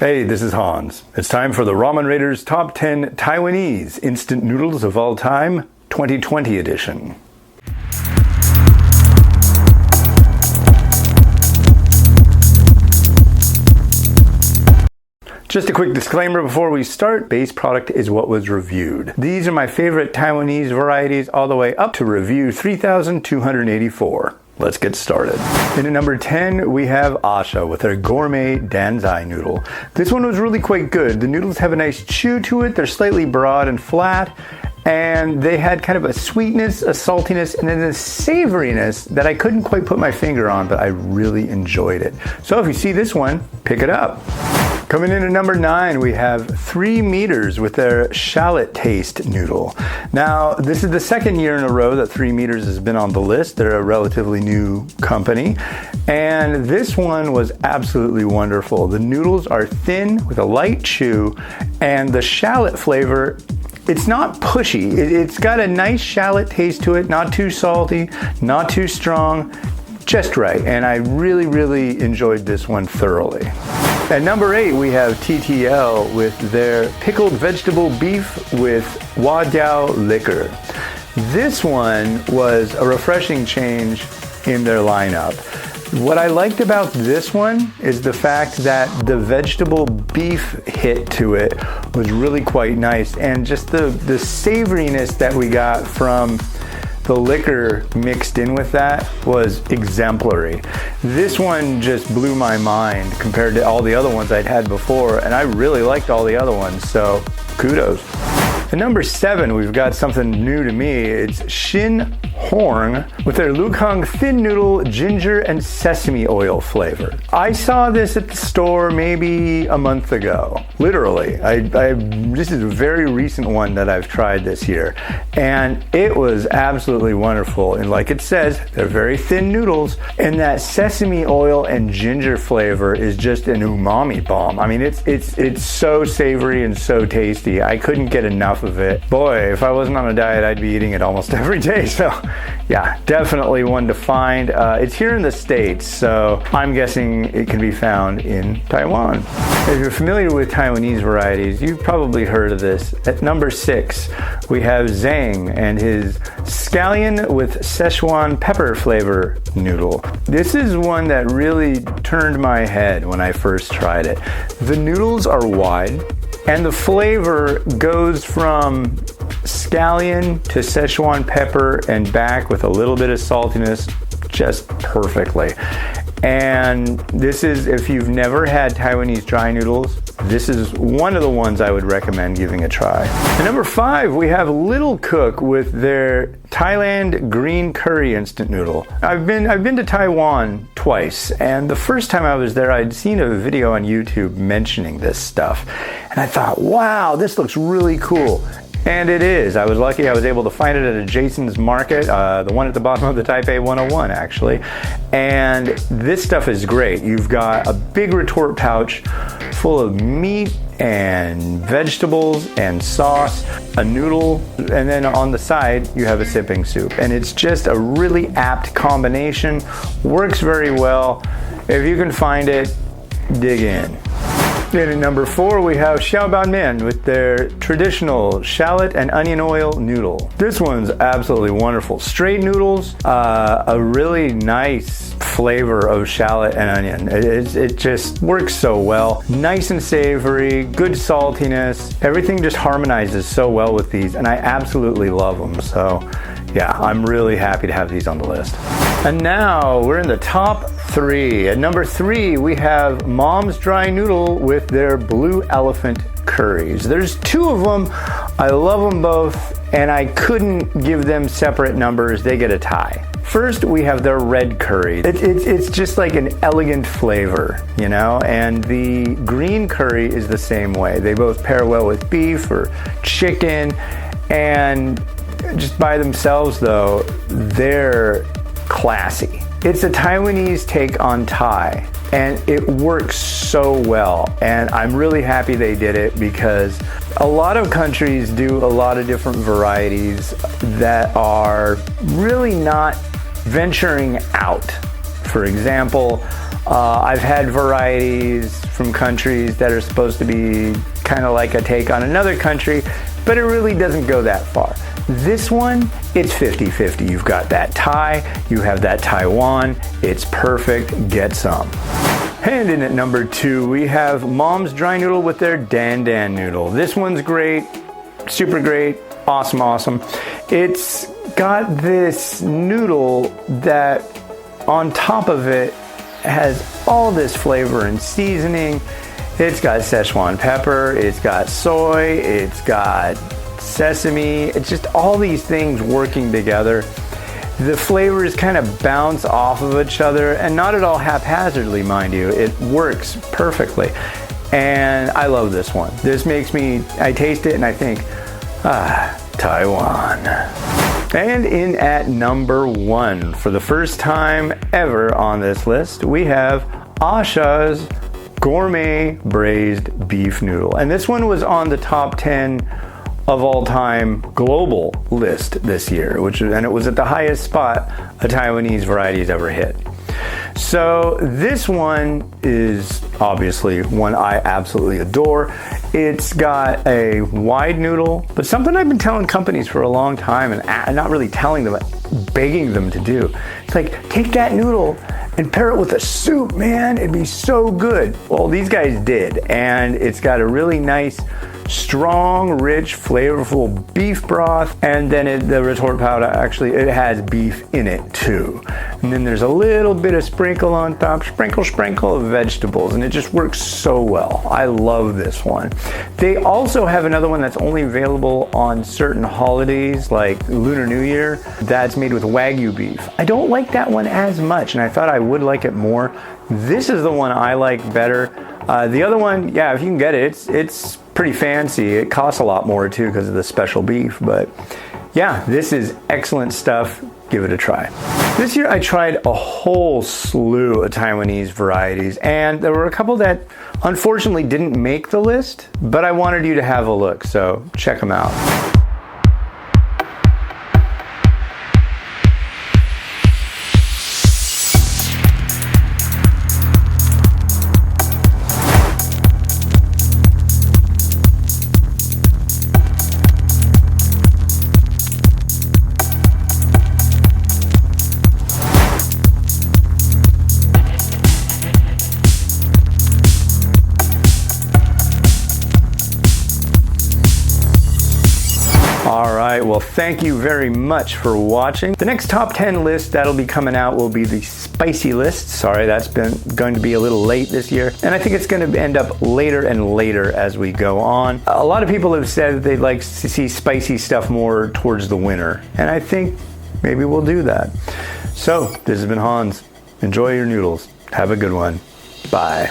Hey, this is Hans. It's time for the Ramen Raiders Top 10 Taiwanese Instant Noodles of All Time, 2020 edition. Just a quick disclaimer before we start, base product is what was reviewed. These are my favorite Taiwanese varieties all the way up to review 3,284. Let's get started. In at number 10, we have A-Sha with their Gourmet Dan Zai Noodle. This one was really quite good. The noodles have a nice chew to it. They're slightly broad and flat, and they had kind of a sweetness, a saltiness, and then a savoriness that I couldn't quite put my finger on, but I really enjoyed it. So if you see this one, pick it up. Coming in at number 9, we have 3 Meters with their Shallot taste noodle. Now, this is the second year in a row that 3 Meters has been on the list. They're a relatively new company, and this one was absolutely wonderful. The noodles are thin with a light chew, and the shallot flavor, it's not pushy. It's got a nice shallot taste to it, not too salty, not too strong, just right. And I really enjoyed this one thoroughly. At number 8, we have TTL with their pickled vegetable beef with Diao liquor. This one was a refreshing change in their lineup. What I liked about this one is the fact that the vegetable beef hit to it was really quite nice, and just the savoriness that we got from the liquor mixed in with that was exemplary. This one just blew my mind compared to all the other ones I'd had before, and I really liked all the other ones, so kudos. At number 7, we've got something new to me. It's Shin Horn with their Lukang thin noodle ginger and sesame oil flavor. I saw this at the store maybe a month ago. Literally. This is a very recent one that I've tried this year, and it was absolutely wonderful. And like it says, they're very thin noodles, and that sesame oil and ginger flavor is just an umami bomb. I mean, it's so savory and so tasty. I couldn't get enough of it. Boy, if I wasn't on a diet, I'd be eating it almost every day. So yeah, definitely one to find. It's here in the States, so I'm guessing it can be found in Taiwan. If you're familiar with Taiwanese varieties, you've probably heard of this. At number 6, we have Zhang and his Scallion with Sichuan pepper flavor noodle. This is one that really turned my head when I first tried it. The noodles are wide, and the flavor goes from scallion to Szechuan pepper and back with a little bit of saltiness just perfectly. And this is, if you've never had Taiwanese dry noodles, this is one of the ones I would recommend giving a try. At number 5, we have Little Cook with their Thailand green curry instant noodle. I've been to Taiwan twice, and the first time I was there, I'd seen a video on YouTube mentioning this stuff, and I thought, wow, this looks really cool. And it is. I was lucky I was able to find it at a Jason's Market, the one at the bottom of the Taipei 101 actually. And this stuff is great. You've got a big retort pouch full of meat and vegetables and sauce, a noodle, and then on the side you have a sipping soup. And it's just a really apt combination, works very well. If you can find it, dig in. And at number 4, we have Xiao Mian with their traditional shallot and onion oil noodle. This one's absolutely wonderful. Straight noodles, a really nice flavor of shallot and onion. It just works so well. Nice and savory, good saltiness. Everything just harmonizes so well with these, and I absolutely love them. So yeah, I'm really happy to have these on the list. And now we're in the top 3. At number 3, we have Mom's Dry Noodle with their Blue Elephant Curries. There's 2 of them. I love them both, and I couldn't give them separate numbers. They get a tie. First, we have their red curry. It's just like an elegant flavor, you know, and the green curry is the same way. They both pair well with beef or chicken, and just by themselves though, they're classy. It's a Taiwanese take on Thai, and it works so well, and I'm really happy they did it because a lot of countries do a lot of different varieties that are really not venturing out. For example, I've had varieties from countries that are supposed to be kind of like a take on another country, but it really doesn't go that far. This one, it's 50-50. You've got that Thai, you have that Taiwan. It's perfect. Get some. And in at number 2, we have Mom's Dry Noodle with their Dan Dan Noodle. This one's great, super great, awesome, awesome. It's got this noodle that on top of it has all this flavor and seasoning. It's got Sichuan pepper, it's got soy, it's got sesame. It's just all these things working together. The flavors kind of bounce off of each other, and not at all haphazardly, mind you. It works perfectly. And I love this one. This makes me, I taste it and I think, Taiwan. And in at number 1, for the first time ever on this list, we have A-Sha's Gourmet Braised Beef Noodle. And this one was on the top 10 of all time global list this year, and it was at the highest spot a Taiwanese variety has ever hit. So this one is obviously one I absolutely adore. It's got a wide noodle, but something I've been telling companies for a long time and not really telling them, begging them to do. It's like, take that noodle and pair it with a soup, man. It'd be so good. Well, these guys did, and it's got a really nice, strong, rich, flavorful beef broth, and then the retort powder, actually, it has beef in it too. And then there's a little bit of sprinkle on top, sprinkle of vegetables, and it just works so well. I love this one. They also have another one that's only available on certain holidays, like Lunar New Year, that's made with Wagyu beef. I don't like that one as much, and I thought I would like it more. This is the one I like better. The other one, yeah, if you can get it, it's pretty fancy. It costs a lot more too because of the special beef, but yeah, this is excellent stuff. Give it a try. This year I tried a whole slew of Taiwanese varieties, and there were a couple that unfortunately didn't make the list, but I wanted you to have a look, so check them out. Alright, well thank you very much for watching. The next top 10 list that'll be coming out will be the spicy list. Sorry, that's going to be a little late this year. And I think it's going to end up later and later as we go on. A lot of people have said that they'd like to see spicy stuff more towards the winter. And I think maybe we'll do that. So, this has been Hans. Enjoy your noodles. Have a good one. Bye.